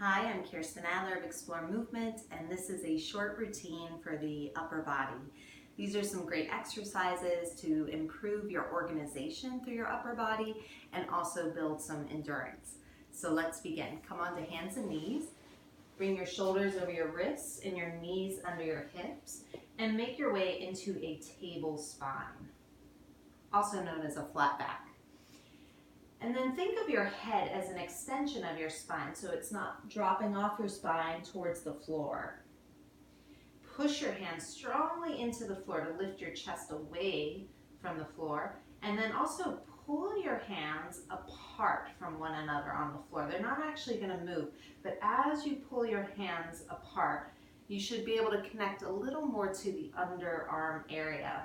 Hi, I'm Kirsten Adler of Explore Movement, and this is a short routine for the upper body. These are some great exercises to improve your organization through your upper body and also build some endurance. So let's begin. Come on to hands and knees. Bring your shoulders over your wrists and your knees under your hips, and make your way into a table spine, also known as a flat back. And then think of your head as an extension of your spine, so it's not dropping off your spine towards the floor. Push your hands strongly into the floor to lift your chest away from the floor, and then also pull your hands apart from one another on the floor. They're not actually going to move, but as you pull your hands apart, you should be able to connect a little more to the underarm area.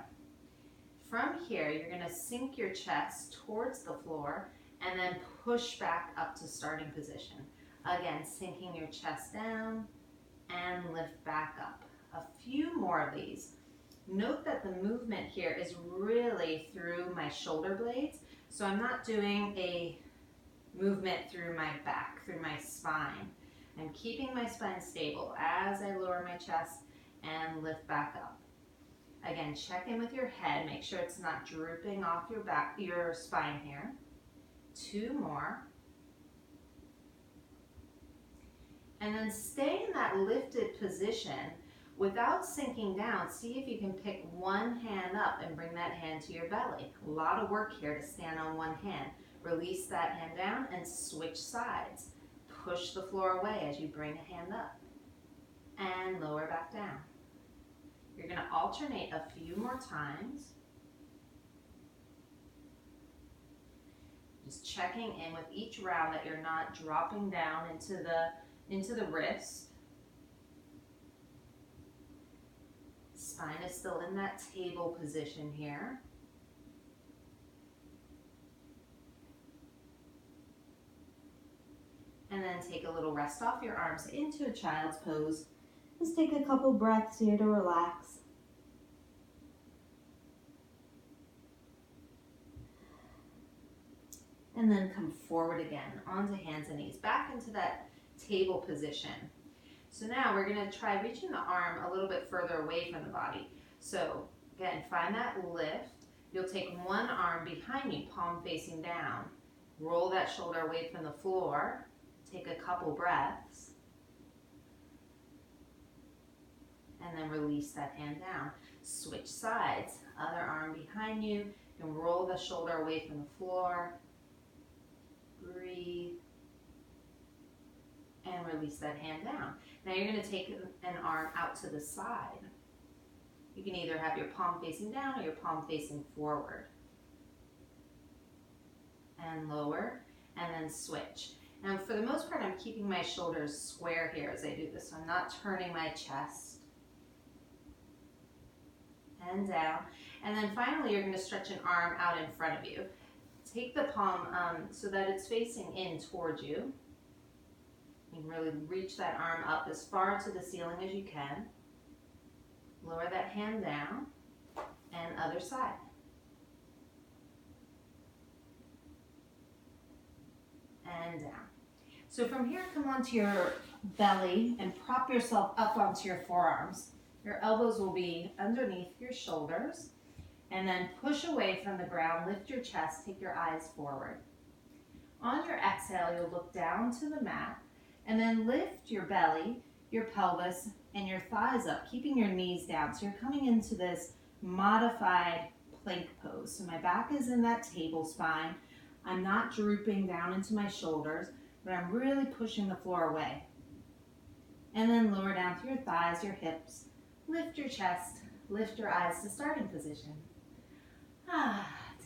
From here, you're going to sink your chest towards the floor and then push back up to starting position. Again, sinking your chest down and lift back up. A few more of these. Note that the movement here is really through my shoulder blades, so I'm not doing a movement through my back, through my spine. I'm keeping my spine stable as I lower my chest and lift back up. Again, check in with your head, make sure it's not drooping off your spine here. Two more. And then stay in that lifted position without sinking down. See if you can pick one hand up and bring that hand to your belly. A lot of work here to stand on one hand. Release that hand down and switch sides. Push the floor away as you bring a hand up and lower back down. You're going to alternate a few more times. Just checking in with each round that you're not dropping down into the wrist. Spine is still in that table position here. And then take a little rest off your arms into a child's pose. Just take a couple breaths here to relax. And then come forward again, onto hands and knees, back into that table position. So now we're going to try reaching the arm a little bit further away from the body. So again, find that lift. You'll take one arm behind you, palm facing down. Roll that shoulder away from the floor. Take a couple breaths. And then release that hand down. Switch sides. Other arm behind you. You can roll the shoulder away from the floor. Breathe. And release that hand down. Now you're going to take an arm out to the side. You can either have your palm facing down or your palm facing forward. And lower, and then switch. Now for the most part, I'm keeping my shoulders square here as I do this, so I'm not turning my chest. And down. And then finally, you're going to stretch an arm out in front of you. Take the palm so that it's facing in towards you. You can really reach that arm up as far to the ceiling as you can. Lower that hand down, and other side. And down. So from here, come onto your belly and prop yourself up onto your forearms. Your elbows will be underneath your shoulders. And then push away from the ground, lift your chest, take your eyes forward. On your exhale, you'll look down to the mat, and then lift your belly, your pelvis, and your thighs up, keeping your knees down. So you're coming into this modified plank pose. So my back is in that table spine. I'm not drooping down into my shoulders, but I'm really pushing the floor away. And then lower down through your thighs, your hips, lift your chest, lift your eyes to starting position.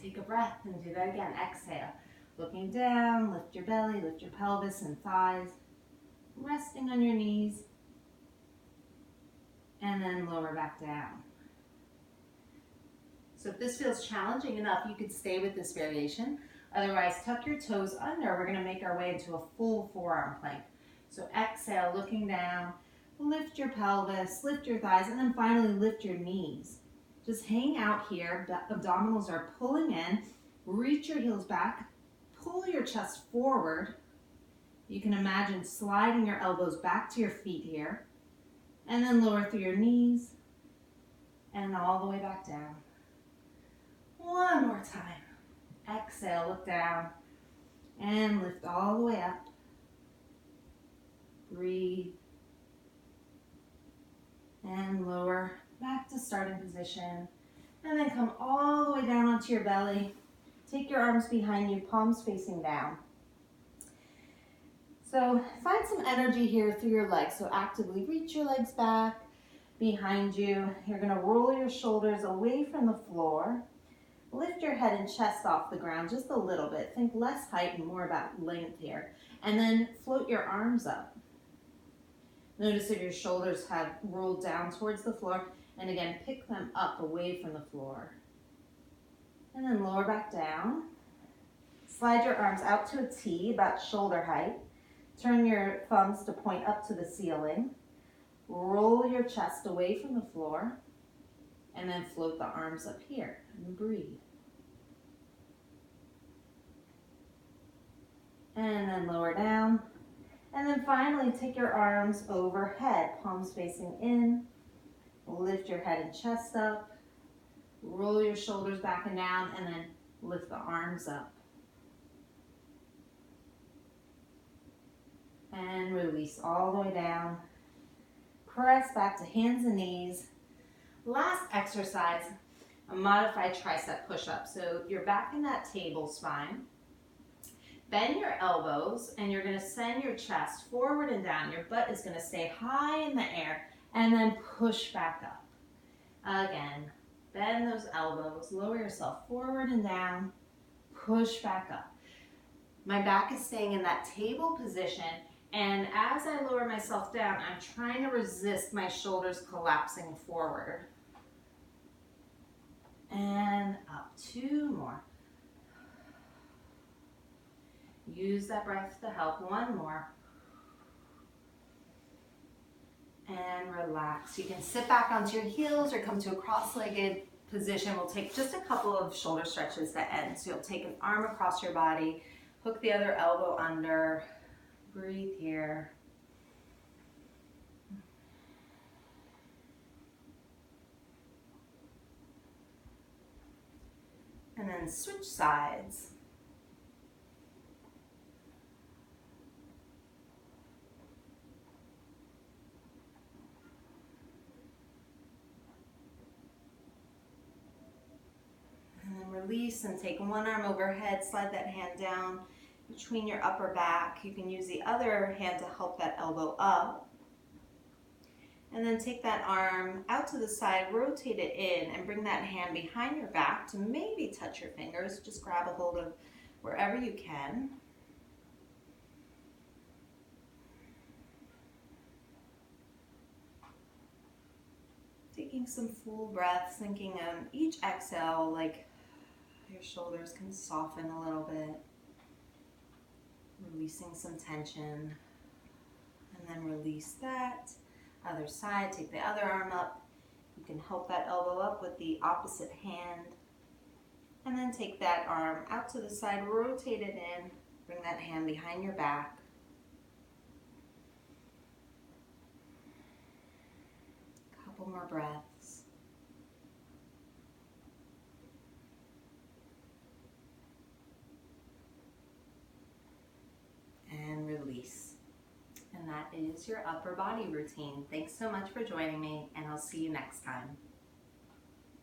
Take a breath and do that again. Exhale. Looking down, lift your belly, lift your pelvis and thighs. Resting on your knees. And then lower back down. So if this feels challenging enough, you could stay with this variation. Otherwise, tuck your toes under. We're going to make our way into a full forearm plank. So exhale, looking down. Lift your pelvis, lift your thighs, and then finally lift your knees. Just hang out here, the abdominals are pulling in, reach your heels back, pull your chest forward, You can imagine sliding your elbows back to your feet here, and then lower through your knees, and all the way back down. One more time. Exhale, look down, and lift all the way up. Breathe. And lower back to starting position. And then come all the way down onto your belly. Take your arms behind you, palms facing down. So find some energy here through your legs. So actively reach your legs back behind you. You're going to roll your shoulders away from the floor. Lift your head and chest off the ground just a little bit. Think less height and more about length here. And then float your arms up. Notice if your shoulders have rolled down towards the floor. And again, pick them up away from the floor. And then lower back down. Slide your arms out to a T, about shoulder height. Turn your thumbs to point up to the ceiling. Roll your chest away from the floor. And then float the arms up here and breathe. And then lower down. And then finally take your arms overhead, palms facing in. Lift your head and chest up. Roll your shoulders back and down, and then lift the arms up. And release all the way down. Press back to hands and knees. Last exercise, a modified tricep push-up. So you're back in that table spine. Bend your elbows, and you're going to send your chest forward and down. Your butt is going to stay high in the air, and then push back up. Again, bend those elbows, lower yourself forward and down, push back up. My back is staying in that table position, and as I lower myself down, I'm trying to resist my shoulders collapsing forward. And up, 2 more. Use that breath to help. 1 more. And relax. You can sit back onto your heels or come to a cross-legged position. We'll take just a couple of shoulder stretches to end. So you'll take an arm across your body, hook the other elbow under, breathe here. And then switch sides. And then release and take one arm overhead, slide that hand down between your upper back. You can use the other hand to help that elbow up. And then take that arm out to the side, rotate it in, and bring that hand behind your back to maybe touch your fingers. Just grab a hold of wherever you can. Taking some full breaths, thinking on each exhale, like your shoulders can soften a little bit. Releasing some tension. And then release that. Other side, take the other arm up. You can help that elbow up with the opposite hand. And then take that arm out to the side, rotate it in, bring that hand behind your back. Couple more breaths. And release. And that is your upper body routine. Thanks so much for joining me, and I'll see you next time.